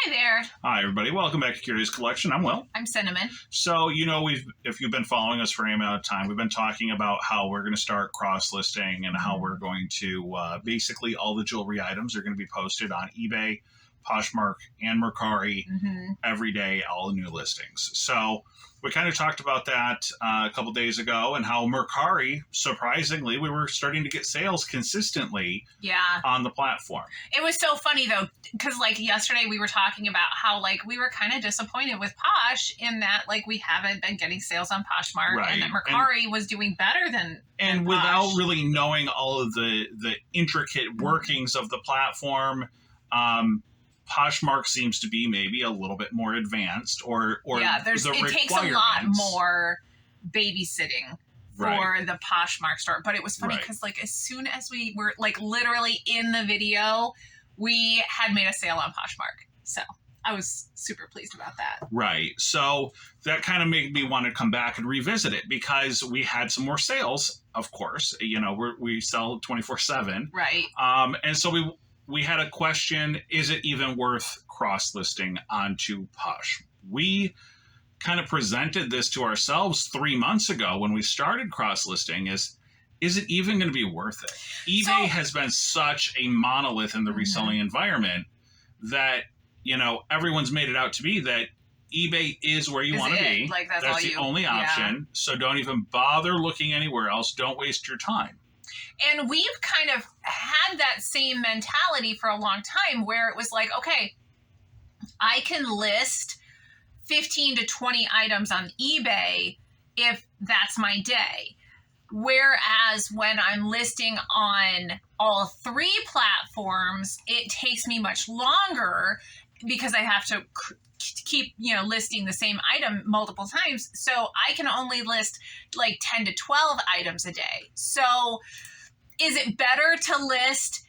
Hi there. Hi, everybody. Welcome back to Curious Collection. I'm Will. I'm Cinnamon. So, if you've been following us for any amount of time, we've been talking about how we're going to start cross-listing and how we're going to, basically all the jewelry items are going to be posted on eBay, Poshmark, and Mercari every day, all the new listings. So, we kind of talked about that a couple days ago and how Mercari, surprisingly, we were starting to get sales consistently on the platform. It was so funny, though, because, yesterday we were talking about how, we were kind of disappointed with Posh in that, we haven't been getting sales on Poshmark, and that Mercari was doing better than And without really knowing all of the intricate workings of the platform, Poshmark seems to be maybe a little bit more advanced, it takes a lot more babysitting for the Poshmark store. But it was funny because as soon as we were literally in the video, we had made a sale on Poshmark. So I was super pleased about that. Right. So that kind of made me want to come back and revisit it because we had some more sales, of course. We sell 24/7. Right. And so we had a question, is it even worth cross-listing onto Posh? We kind of presented this to ourselves 3 months ago when we started cross-listing is it even going to be worth it? eBay has been such a monolith in the reselling environment that, everyone's made it out to be that eBay is where you want to be. That's the only option. So don't even bother looking anywhere else. Don't waste your time. And we've kind of had that same mentality for a long time where it was okay, I can list 15 to 20 items on eBay if that's my day. Whereas when I'm listing on all three platforms, it takes me much longer because I have to keep, listing the same item multiple times. So I can only list 10 to 12 items a day. So is it better to list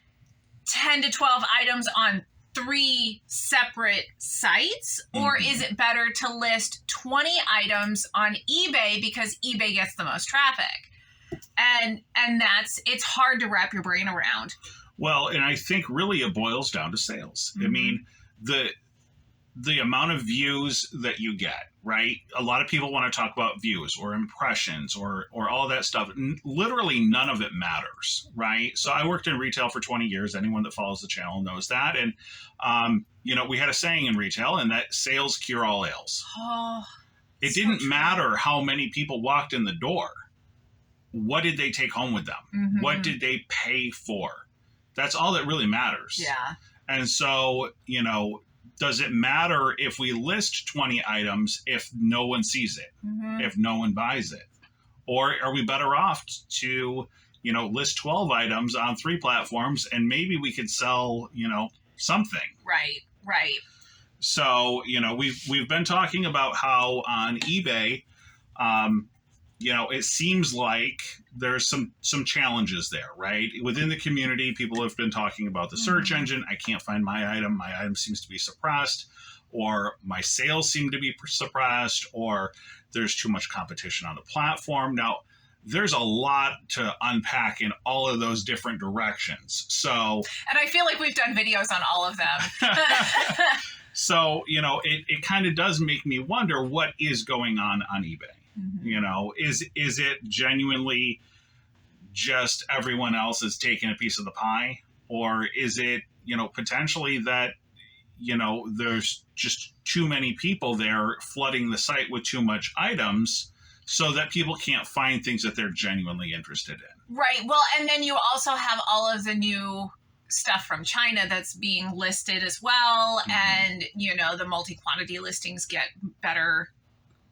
10 to 12 items on 3 separate sites? Or is it better to list 20 items on eBay because eBay gets the most traffic? And it's hard to wrap your brain around. Well, and I think really it boils down to sales. I mean, the amount of views that you get, right? A lot of people want to talk about views or impressions or all that stuff. Literally none of it matters, right? So I worked in retail for 20 years. Anyone that follows the channel knows that. And, we had a saying in retail, and that sales cure all ails. Oh, it didn't matter how many people walked in the door. What did they take home with them? What did they pay for? That's all that really matters. Yeah. And so, does it matter if we list 20 items if no one sees it, if no one buys it? Or are we better off to, list 12 items on 3 platforms and maybe we could sell, something? Right. So, we've been talking about how on eBay, it seems like there's some challenges there, right? Within the community, people have been talking about the search engine. I can't find my item. My item seems to be suppressed, or my sales seem to be suppressed, or there's too much competition on the platform. Now, there's a lot to unpack in all of those different directions. So, and I feel like we've done videos on all of them. So, it kind of does make me wonder what is going on eBay. Is it genuinely just everyone else is taking a piece of the pie? Or is it, potentially that, there's just too many people there flooding the site with too much items so that people can't find things that they're genuinely interested in? Right. Well, and then you also have all of the new stuff from China that's being listed as well. And, the multi-quantity listings get better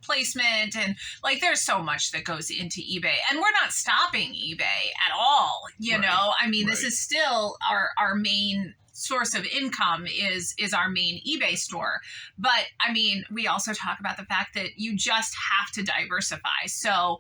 placement, and there's so much that goes into eBay, and we're not stopping eBay at all. This is still our main source of income is our main eBay store. But we also talk about the fact that you just have to diversify. So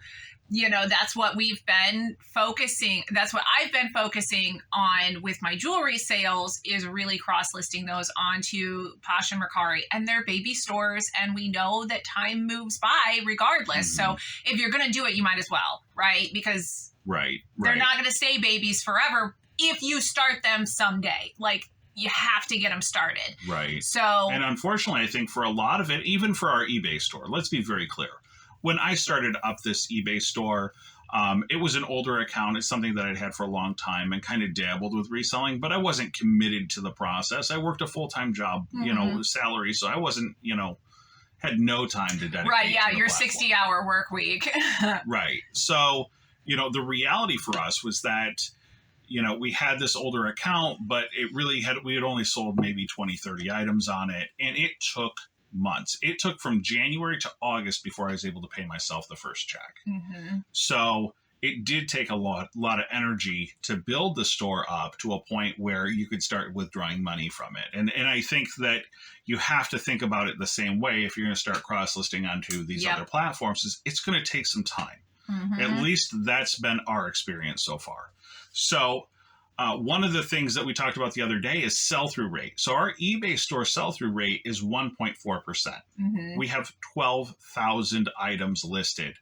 that's what we've been focusing. That's what I've been focusing on with my jewelry sales, is really cross-listing those onto Posh and Mercari, and they're baby stores. And we know that time moves by regardless. So if you're going to do it, you might as well, right? Because they're not going to stay babies forever if you start them someday. you have to get them started. Right. So, and unfortunately, I think for a lot of it, even for our eBay store, let's be very clear. When I started up this eBay store, it was an older account. It's something that I'd had for a long time and kind of dabbled with reselling, but I wasn't committed to the process. I worked a full-time job, salary, so I wasn't, had no time to dedicate. Right, yeah, to the your platform. 60-hour work week. Right. So, the reality for us was that, we had this older account, but we had only sold maybe 20, 30 items on it. And it took months. It took from January to August before I was able to pay myself the first check. Mm-hmm. So it did take a lot of energy to build the store up to a point where you could start withdrawing money from it. And I think that you have to think about it the same way if you're going to start cross-listing onto these other platforms. Is it's going to take some time. Mm-hmm. At least that's been our experience so far. So one of the things that we talked about the other day is sell-through rate. So our eBay store sell-through rate is 1.4%. Mm-hmm. We have 12,000 items listed.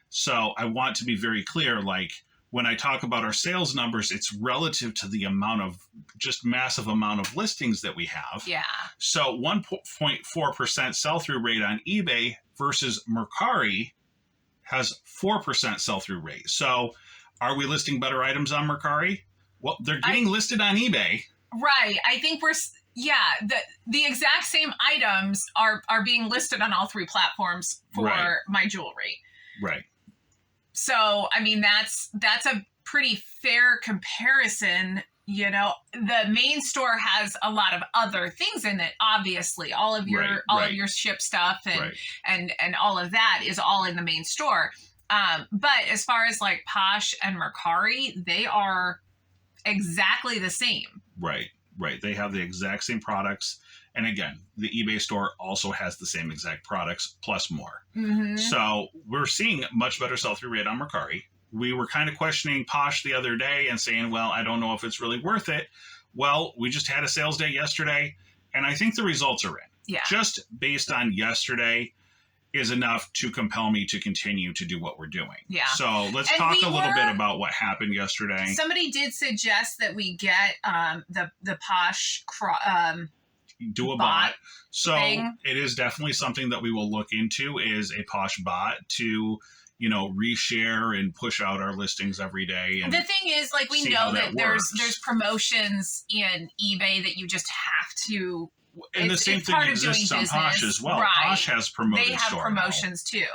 So I want to be very clear, like when I talk about our sales numbers, it's relative to the massive amount of listings that we have. Yeah. So 1.4% sell-through rate on eBay versus Mercari has 4% sell-through rate. So are we listing better items on Mercari? Well, they're getting listed on eBay. Right. I think the exact same items are being listed on all three platforms for my jewelry. Right. So, I mean, that's a pretty fair comparison. The main store has a lot of other things in it. Obviously, all of your ship stuff and all of that is all in the main store. But as far as like Posh and Mercari, they are exactly the same. Right. They have the exact same products. And again, the eBay store also has the same exact products plus more. Mm-hmm. So we're seeing much better sell-through rate on Mercari. We were kind of questioning Posh the other day and saying, well, I don't know if it's really worth it. Well, we just had a sales day yesterday, and I think the results are in. Yeah. Just based on yesterday is enough to compel me to continue to do what we're doing. Yeah. So let's talk a little bit about what happened yesterday. Somebody did suggest that we get the Posh do a bot. So it is definitely something that we will look into, is a Posh bot to, reshare and push out our listings every day. And the thing is, like, we know that there's promotions in eBay that you just have to. And the same thing exists on Posh as well. Right. Posh has promoted. They have promotions too.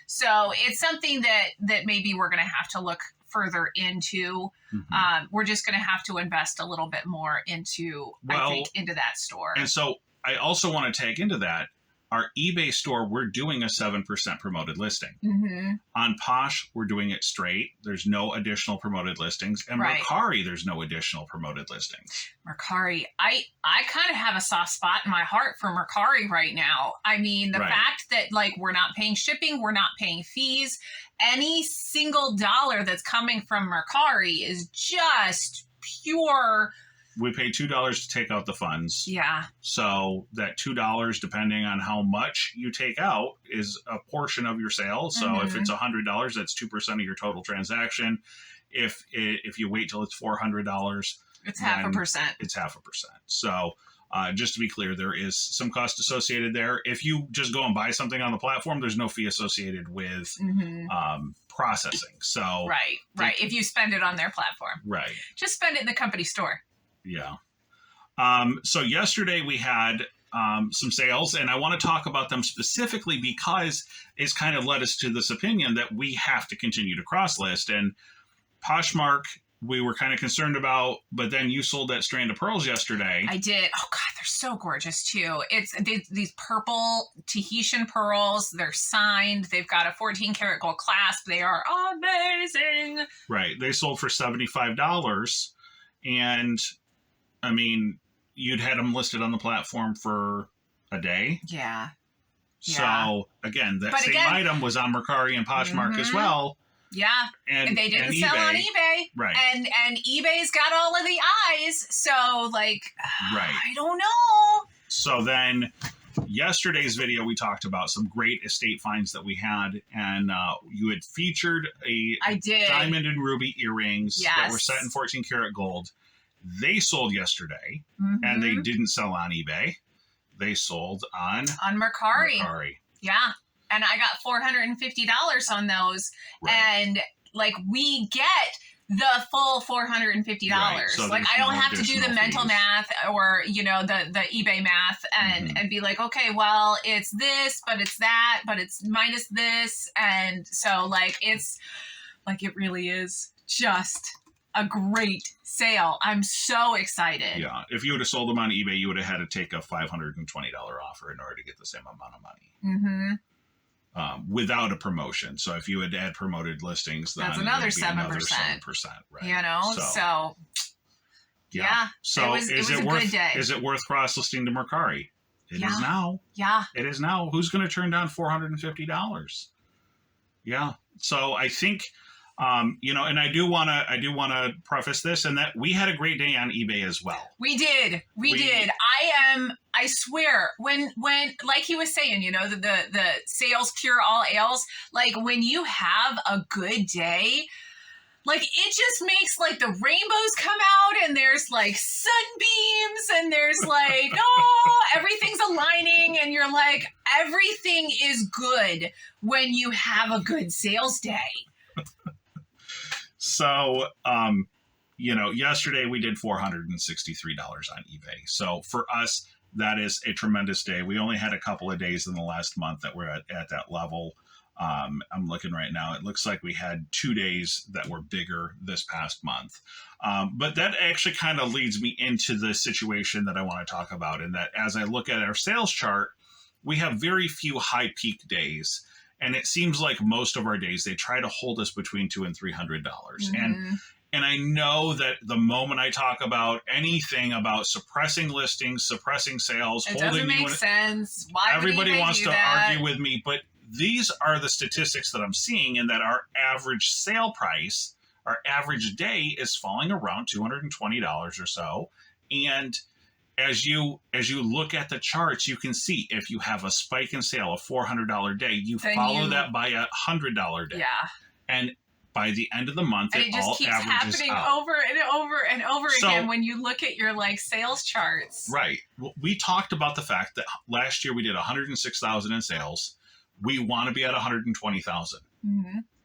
So it's something that maybe we're going to have to look further into. Mm-hmm. We're just going to have to invest a little bit more into that store. And so I also want to tag into that. Our eBay store, we're doing a 7% promoted listing. Mm-hmm. On Posh, we're doing it straight. There's no additional promoted listings. And Mercari, there's no additional promoted listings. Mercari, I kind of have a soft spot in my heart for Mercari right now. I mean, the fact that, like, we're not paying shipping, we're not paying fees. Any single dollar that's coming from Mercari is just pure. We pay $2 to take out the funds. Yeah. So that $2, depending on how much you take out, is a portion of your sale. So if it's $100, that's 2% of your total transaction. If you wait till it's $400, it's 0.5%. It's 0.5%. So just to be clear, there is some cost associated there. If you just go and buy something on the platform, there's no fee associated with processing. So right. If you spend it on their platform, just spend it in the company store. Yeah. So yesterday we had some sales, and I want to talk about them specifically because it's kind of led us to this opinion that we have to continue to cross-list. And Poshmark, we were kind of concerned about, but then you sold that strand of pearls yesterday. I did. Oh, God, they're so gorgeous, too. It's these purple Tahitian pearls. They're signed. They've got a 14-karat gold clasp. They are amazing. Right. They sold for $75. And I mean, you'd had them listed on the platform for a day. Yeah. So again, that same item was on Mercari and Poshmark as well. Yeah. And they didn't sell on eBay. Right. And eBay's got all of the eyes. So, like, I don't know. So then yesterday's video, we talked about some great estate finds that we had. And you had featured diamond and ruby earrings that were set in 14 karat gold. they sold yesterday, and they didn't sell on eBay. They sold on Mercari. Yeah. And I got $450 on those. Right. And like we get the full $450. Right. So like I don't have to do the mental math or, you know, the eBay math and be like, okay, well, it's this, but it's that, but it's minus this. And so like it's like it really is just a great sale. I'm so excited. Yeah. If you would have sold them on eBay, you would have had to take a $520 offer in order to get the same amount of money. Without a promotion. So if you had promoted listings, then that's another 7%. Right. You know, so yeah. So it was a good day. Is it worth cross listing to Mercari? It is now. Yeah. It is now. Who's going to turn down $450? Yeah. So I think, you know, and I do want to preface this and that we had a great day on eBay as well. We did. I swear, when like he was saying, you know, the sales cure all ails. Like when you have a good day, like it just makes like the rainbows come out and there's like sunbeams and there's like, oh, everything's aligning and you're like, everything is good when you have a good sales day. So, you know, yesterday we did $463 on eBay. So for us, that is a tremendous day. We only had a couple of days in the last month that were at that level. I'm looking right now. It looks like we had 2 days that were bigger this past month. But that actually kind of leads me into the situation that I want to talk about. And that as I look at our sales chart, we have very few high peak days. And it seems like most of our days, they try to hold us between $200 and $300. And I know that the moment I talk about anything about suppressing listings, suppressing sales, it doesn't make sense. Why everybody wants to that? Argue with me, but these are the statistics that I'm seeing, and that our average sale price, our average day is falling around $220 or so. And as you look at the charts, you can see if you have a spike in sale, a $400 day, follow that by a $100 day. Yeah. And by the end of the month, and it just all keeps averages happening out. over and over and over again when you look at your like sales charts. Right. We talked about the fact that last year we did 106,000 in sales. We want to be at 120,000.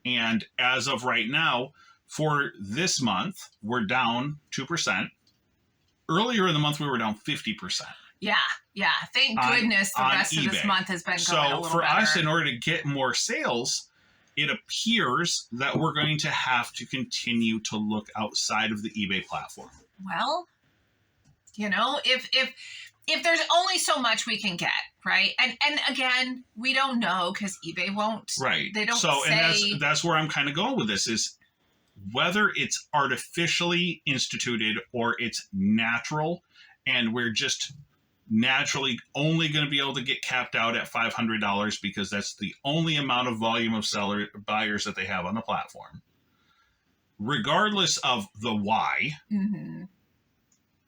And as of right now, for this month, we're down 2%. Earlier in the month, we were down 50%. Yeah. Thank goodness the rest of this month has been going a little for better. us, in order to get more sales, it appears that we're going to have to continue to look outside of the eBay platform. Well, you know, if there's only so much we can get, right? And again, we don't know because eBay won't. Right. They don't say. And that's where I'm kind of going with this is whether it's artificially instituted or it's natural, and we're just naturally only going to be able to get capped out at $500 because that's the only amount of volume of buyers that they have on the platform. Regardless of the why,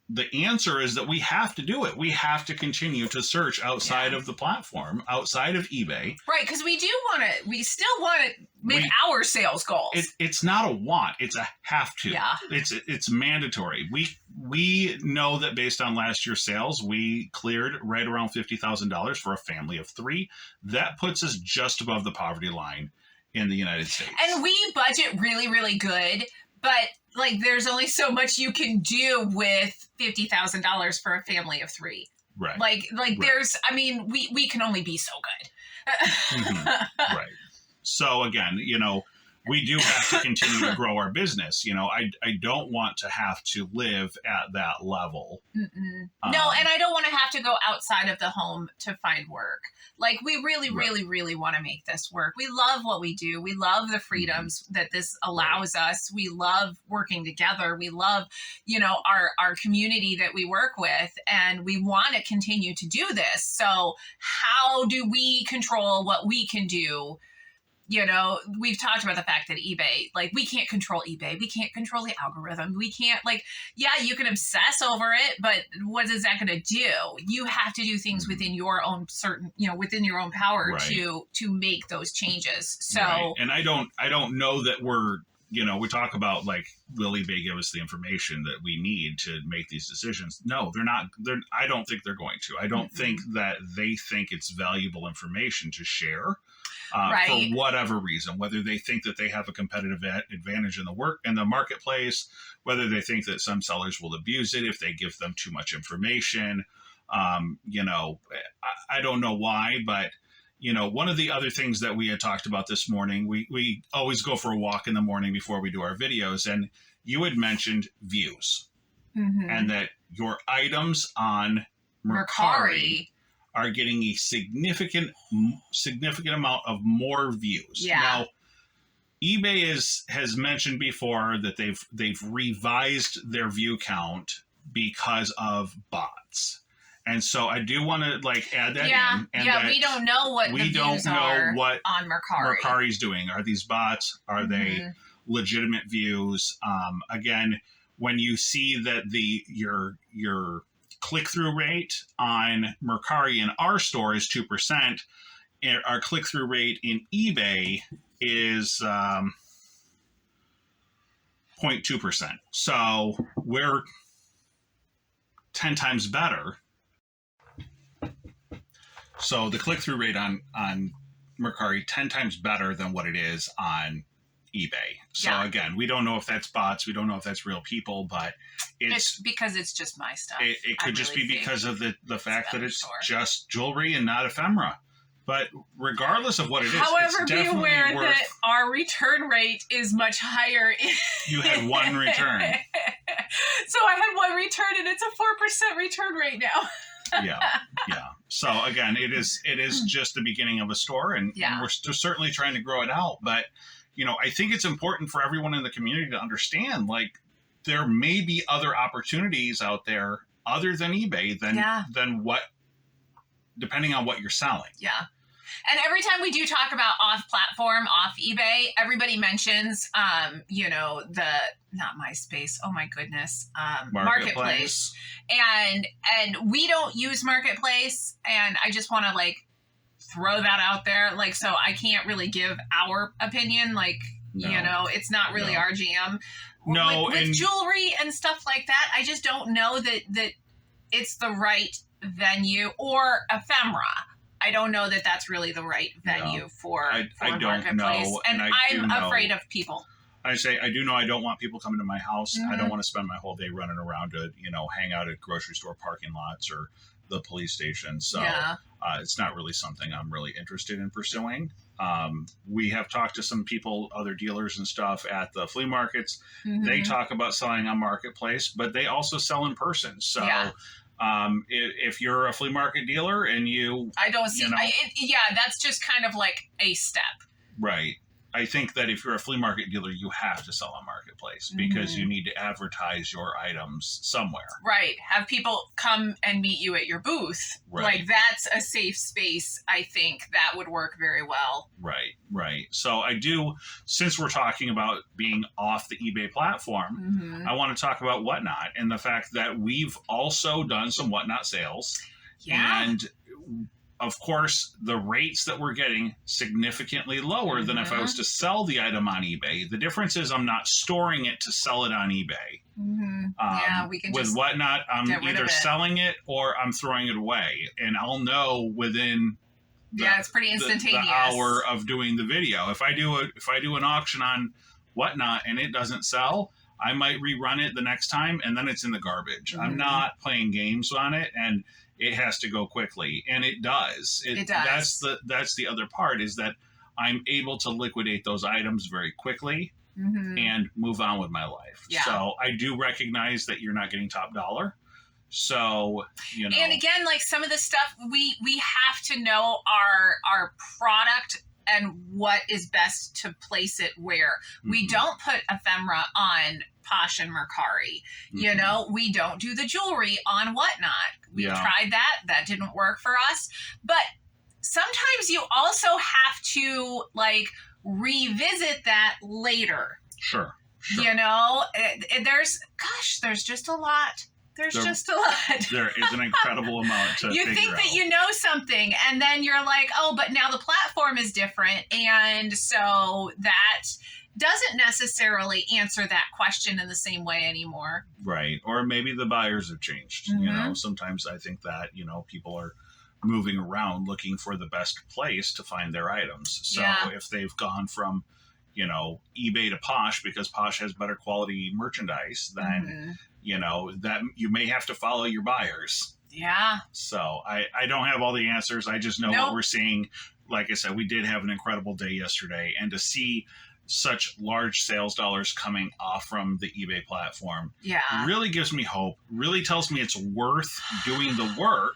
the answer is that we have to do it. We have to continue to search outside of the platform, outside of eBay. Right, because we still want to make our sales goals. It's not a want, it's a have to. Yeah. It's mandatory. We know that based on last year's sales, we cleared right around $50,000 for a family of 3. That puts us just above the poverty line in the United States. And we budget really, really good, but like there's only so much you can do with $50,000 for a family of 3. Right. Like there's, I mean, we can only be so good. Right. So again, you know, we do have to continue to grow our business. You know, I don't want to have to live at that level. No, and I don't want to have to go outside of the home to find work. Like we really, really, really want to make this work. We love what we do. We love the freedoms that this allows us. We love working together. We love, you know, our community that we work with, and we want to continue to do this. So how do we control what we can do? You know, we've talked about the fact that eBay, like we can't control eBay. We can't control the algorithm. We can't you can obsess over it, but what is that going to do? You have to do things within your own within your own power to make those changes. So, and I don't know that we're we talk about like, will eBay give us the information that we need to make these decisions? No, they're not. I don't think they're going to. I don't think that they think it's valuable information to share. Right. For whatever reason, whether they think that they have a competitive advantage in the marketplace, whether they think that some sellers will abuse it if they give them too much information. I don't know why, but one of the other things that we had talked about this morning, we always go for a walk in the morning before we do our videos, and you had mentioned views, and that your items on Mercari are getting a significant amount of more views. Yeah. Now, eBay has mentioned before that they've revised their view count because of bots. And so I do want to add that in. And we don't know what the views are on Mercari. Mercari's doing. Are these bots? Are they legitimate views? Again, when you see that your click-through rate on Mercari in our store is 2%, and our click-through rate in eBay is 0.2%. So we're 10 times better. So the click-through rate on Mercari 10 times better than what it is on eBay. So again, we don't know if that's bots. We don't know if that's real people, but it's because it's just my stuff. It could just be because of the fact that it's just jewelry and not ephemera. But regardless of what it is, however, it's be definitely aware worth, that our return rate is much higher. You had one return. So I had one return, and it's a 4% return rate now. Yeah. So again, it is just the beginning of a store, and we're certainly trying to grow it out. But I think it's important for everyone in the community to understand, there may be other opportunities out there other than eBay than what, depending on what you're selling. Yeah. And every time we do talk about off-platform, off eBay, everybody mentions, not MySpace, oh my goodness, Marketplace. And we don't use Marketplace, and I just want to throw that out there. So I can't really give our opinion. It's not really our jam. No, with jewelry and stuff like that, I just don't know that it's the right venue, or ephemera. I don't know that that's really the right venue for I don't Marketplace. know, and I'm afraid of people. I do know I don't want people coming to my house. I don't want to spend my whole day running around to, hang out at grocery store parking lots or the police station. So it's not really something I'm really interested in pursuing. We have talked to some people, other dealers and stuff at the flea markets. They talk about selling on Marketplace, but they also sell in person. So if you're a flea market dealer and I don't see, that's just kind of like a step. Right. I think that if you're a flea market dealer, you have to sell on Marketplace because you need to advertise your items somewhere. Right. Have people come and meet you at your booth. Right. That's a safe space. I think that would work very well. Right. So I do, since we're talking about being off the eBay platform, I want to talk about Whatnot and the fact that we've also done some Whatnot sales. Yeah. And of course, the rates that we're getting significantly lower than if I was to sell the item on eBay. The difference is I'm not storing it to sell it on eBay. We can with just Whatnot, I'm either selling it or I'm throwing it away, and I'll know within it's pretty instantaneous. The hour of doing the video. If I do an auction on Whatnot and it doesn't sell, I might rerun it the next time, and then it's in the garbage. I'm not playing games on it, and it has to go quickly, and it does. It does. That's the other part, is that I'm able to liquidate those items very quickly and move on with my life. Yeah. So I do recognize that you're not getting top dollar. So, And again, some of the stuff we have to know our product and what is best to place it where. We don't put ephemera on Posh and Mercari. We don't do the jewelry on Whatnot. We tried that. That didn't work for us. But sometimes you also have to revisit that later. Sure. There's just a lot. There's just a lot. There is an incredible amount to You think that you know something, and then you're like, oh, but now the platform is different. And so that doesn't necessarily answer that question in the same way anymore. Right. Or maybe the buyers have changed. You know, sometimes I think that, people are moving around looking for the best place to find their items. So if they've gone from, eBay to Posh because Posh has better quality merchandise, then, that you may have to follow your buyers. Yeah. So I don't have all the answers. I just know what we're seeing. Like I said, we did have an incredible day yesterday, and to see such large sales dollars coming off from the eBay platform really gives me hope, really tells me it's worth doing the work.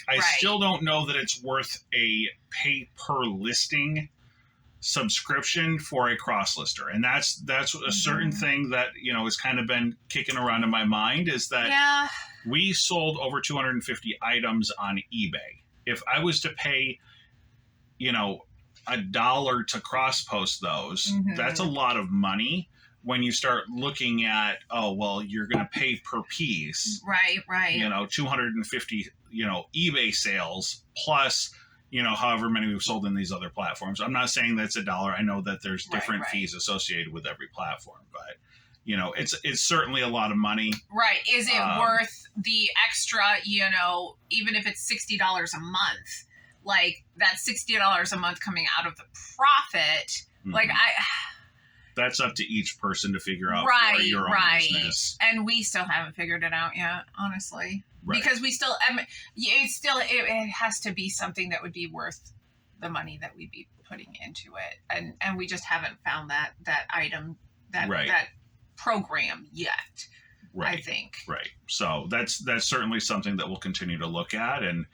I still don't know that it's worth a pay per listing subscription for a cross lister, and that's a certain thing that has kind of been kicking around in my mind, is that we sold over 250 items on eBay. If I was to pay $1 to cross post those, that's a lot of money when you start looking at, you're going to pay per piece. Right. 250, eBay sales plus, however many we've sold in these other platforms. I'm not saying that's $1. I know that there's different fees associated with every platform, but it's certainly a lot of money. Right. Is it worth the extra, even if it's $60 a month? Like that $60 a month coming out of the profit, that's up to each person to figure out for your own business. And we still haven't figured it out yet, honestly, because we still, it has to be something that would be worth the money that we'd be putting into it, and we just haven't found that item, that program yet. I think. Right. So that's certainly something that we'll continue to look at, and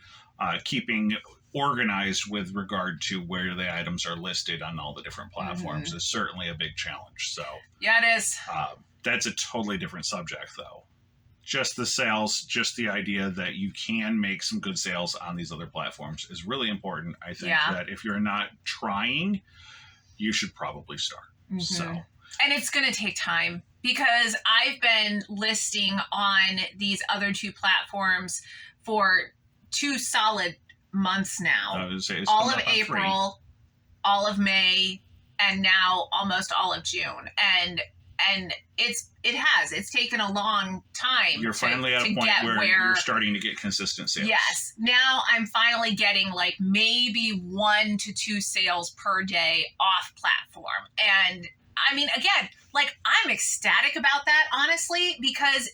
keeping organized with regard to where the items are listed on all the different platforms is certainly a big challenge. So it is. That's a totally different subject, though. Just the sales, just the idea that you can make some good sales on these other platforms is really important. I think that if you're not trying, you should probably start. And it's going to take time, because I've been listing on these other two platforms for 2 solid months now. All of April, all of May, and now almost all of June. And it's taken a long time. You're finally at a point where you're starting to get consistent sales. Yes. Now I'm finally getting like maybe 1 to 2 sales per day off platform. And I mean, again, like, I'm ecstatic about that, honestly, because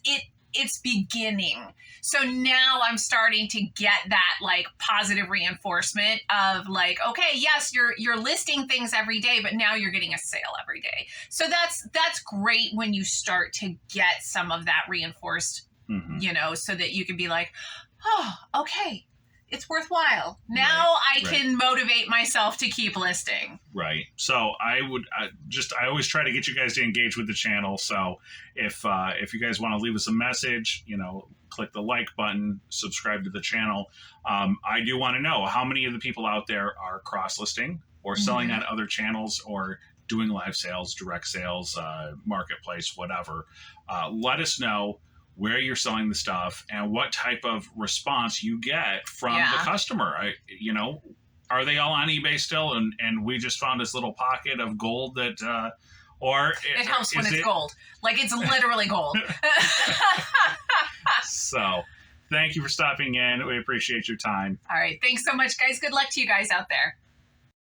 it's beginning. So now I'm starting to get that like positive reinforcement of like, okay, yes, you're listing things every day, but now you're getting a sale every day. So that's great when you start to get some of that reinforced, so that you can be like, oh, okay, it's worthwhile. Now I can motivate myself to keep listing. Right. So I always try to get you guys to engage with the channel. So if you guys want to leave us a message, click the like button, subscribe to the channel. I do want to know how many of the people out there are cross-listing or selling on other channels or doing live sales, direct sales, marketplace, whatever. Let us know where you're selling the stuff and what type of response you get from the customer. Are they all on eBay still? And we just found this little pocket of gold that, or it helps when it's gold. Like, it's literally gold. So thank you for stopping in. We appreciate your time. All right. Thanks so much, guys. Good luck to you guys out there.